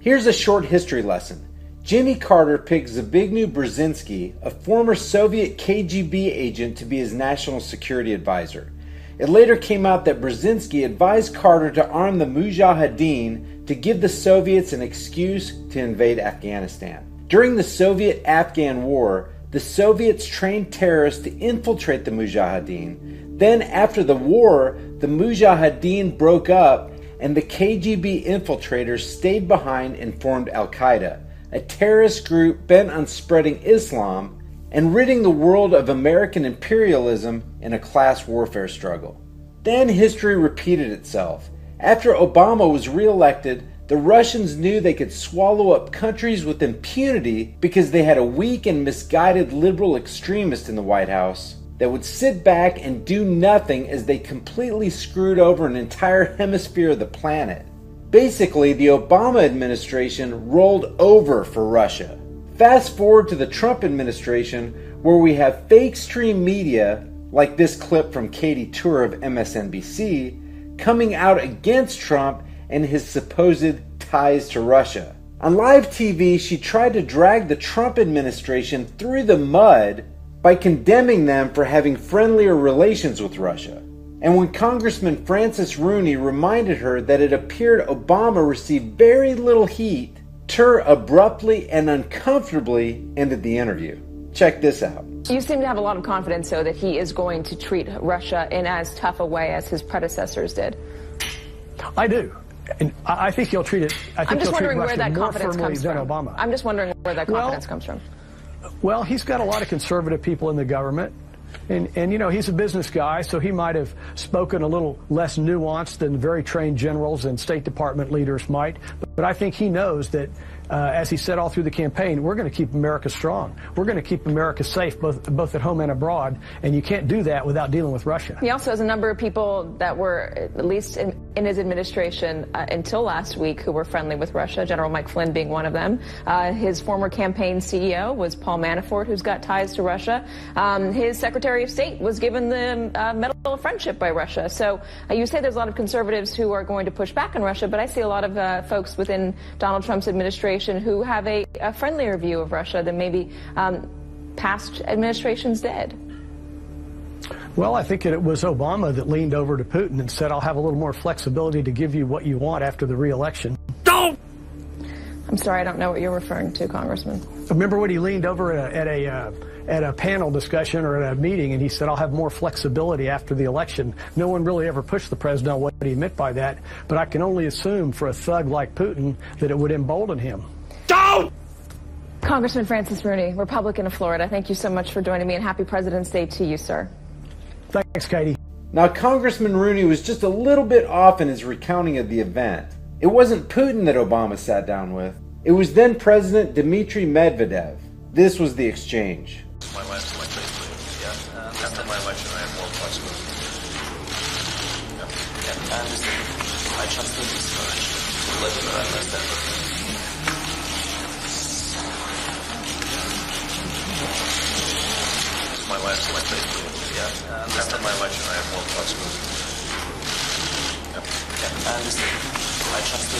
Here's a short history lesson. Jimmy Carter picked Zbigniew Brzezinski, a former Soviet KGB agent, to be his national security advisor. It later came out that Brzezinski advised Carter to arm the Mujahideen to give the Soviets an excuse to invade Afghanistan. During the Soviet-Afghan War, the Soviets trained terrorists to infiltrate the Mujahideen. Then, after the war, the Mujahideen broke up and the KGB infiltrators stayed behind and formed Al-Qaeda, a terrorist group bent on spreading Islam and ridding the world of American imperialism in a class warfare struggle. Then history repeated itself. After Obama was re-elected, the Russians knew they could swallow up countries with impunity because they had a weak and misguided liberal extremist in the White House that would sit back and do nothing as they completely screwed over an entire hemisphere of the planet. Basically, the Obama administration rolled over for Russia. Fast forward to the Trump administration, where we have fake stream media, like this clip from Katie Tour of MSNBC, coming out against Trump and his supposed ties to Russia. On live TV, she tried to drag the Trump administration through the mud by condemning them for having friendlier relations with Russia. And when Congressman Francis Rooney reminded her that it appeared Obama received very little heat, Tur abruptly and uncomfortably ended the interview. Check this out. You seem to have a lot of confidence, though, that he is going to treat Russia in as tough a way as his predecessors did. I do. And I think he'll treat it. I'm just wondering where that more confidence firmly comes than from. Obama. I'm just wondering where that confidence comes from. Well, he's got a lot of conservative people in the government. And you know, he's a business guy, so he might have spoken a little less nuanced than very trained generals and State Department leaders might. But I think he knows that, as he said all through the campaign, we're going to keep America strong. We're going to keep America safe, both at home and abroad. And you can't do that without dealing with Russia. He also has a number of people that were, at least in his administration until last week, who were friendly with Russia, General Mike Flynn being one of them. His former campaign CEO was Paul Manafort, who's got ties to Russia. His Secretary of State was given the Medal of Friendship by Russia. So you say there's a lot of conservatives who are going to push back on Russia, but I see a lot of folks within Donald Trump's administration who have a friendlier view of Russia than maybe past administrations did. Well, I think it was Obama that leaned over to Putin and said, I'll have a little more flexibility to give you what you want after the re-election. Don't! I'm sorry, I don't know what you're referring to, Congressman. Remember when he leaned over at a panel discussion or at a meeting and he said, I'll have more flexibility after the election. No one really ever pushed the president on what he meant by that, but I can only assume for a thug like Putin that it would embolden him. Don't! Congressman Francis Rooney, Republican of Florida, thank you so much for joining me, and happy President's Day to you, sir. Thanks, Katie. Now, Congressman Rooney was just a little bit off in his recounting of the event. It wasn't Putin that Obama sat down with. It was then President Dmitry Medvedev. This was the exchange. My last election, yeah. After my election, I have more flexibility. Yeah. I understand. I trust the legend that I understand. My last election, yeah. After my election, I have more flexibility. Yeah. I understand. I trust the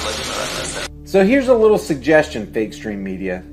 legend that I understand. So here's a little suggestion, fake stream media.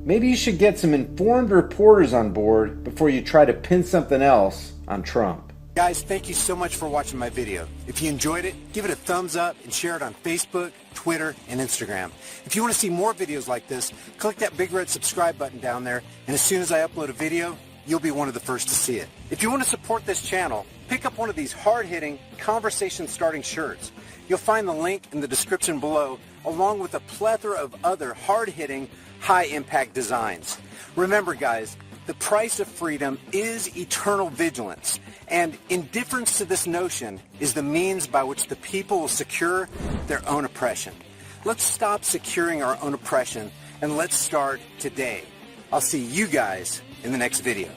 Maybe you should get some informed reporters on board before you try to pin something else on Trump. Guys, thank you so much for watching my video. If you enjoyed it, give it a thumbs up and share it on Facebook, Twitter, and Instagram. If you want to see more videos like this, click that big red subscribe button down there, and as soon as I upload a video, you'll be one of the first to see it. If you want to support this channel, pick up one of these hard-hitting, conversation-starting shirts. You'll find the link in the description below, along with a plethora of other hard-hitting, high-impact designs. Remember, guys, the price of freedom is eternal vigilance, and indifference to this notion is the means by which the people will secure their own oppression. Let's stop securing our own oppression, and let's start today. I'll see you guys in the next video.